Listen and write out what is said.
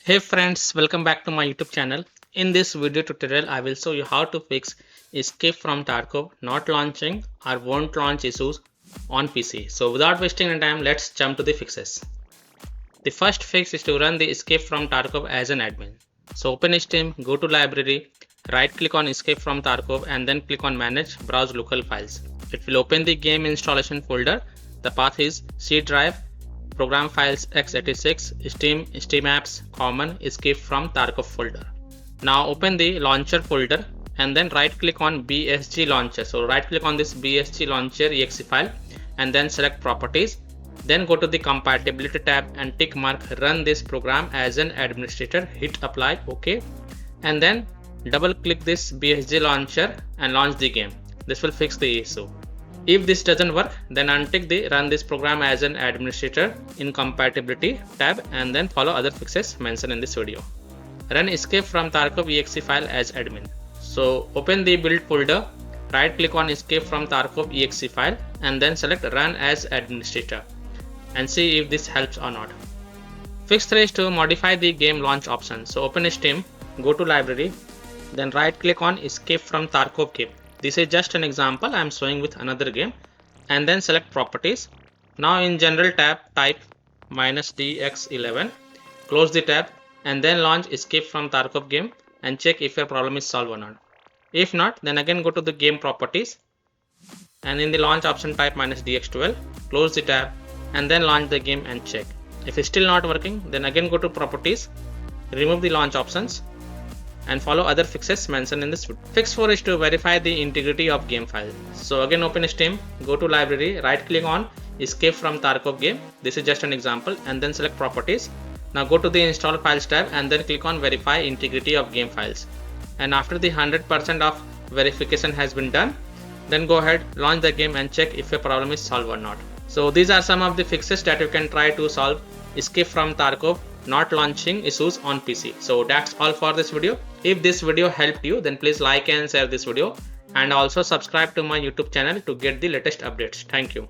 Hey friends, welcome back to my YouTube channel. In this video tutorial, I will show you how to fix escape from Tarkov not launching or won't launch issues on PC. So without wasting any time, let's jump to the fixes. The first fix is to run the escape from Tarkov as an admin. So open Steam, go to library, right click on escape from Tarkov and then click on manage browse local files. It will open the game installation folder. The path is C drive, program files x86, Steam, Steam apps, common, escape from Tarkov folder. Now open the launcher folder and then right click on BSG launcher. So right click on this BSG launcher exe file and then select properties. Then go to the compatibility tab and tick mark run this program as an administrator, hit apply, OK, and then double click this BSG launcher and launch the game. This will fix the issue. If this doesn't work, then untick the run this program as an administrator in compatibility tab and then follow other fixes mentioned in this video. Run escape from Tarkov exe file as admin. So open the build folder, right click on escape from Tarkov exe file and then select run as administrator and see if this helps or not. Fix 3 is to modify the game launch option. So open Steam, go to library, then right click on escape from Tarkov game. This is just an example I am showing with another game, and then select properties. Now in general tab type -dx11, close the tab and then launch escape from Tarkov game and check if your problem is solved or not. If not, then again go to the game properties and in the launch option type -dx12, close the tab and then launch the game and check. If it's still not working, then again go to properties, remove the launch options and follow other fixes mentioned in this video. Fix 4 is to verify the integrity of game file. So again open Steam, go to library, right click on escape from Tarkov game. This is just an example and then select properties. Now go to the install files tab and then click on verify integrity of game files. And after the 100% of verification has been done, then go ahead, launch the game and check if your problem is solved or not. So these are some of the fixes that you can try to solve escape from Tarkov not launching issues on PC. So that's all for this video. If this video helped you, then please like and share this video and also subscribe to my YouTube channel to get the latest updates. Thank you.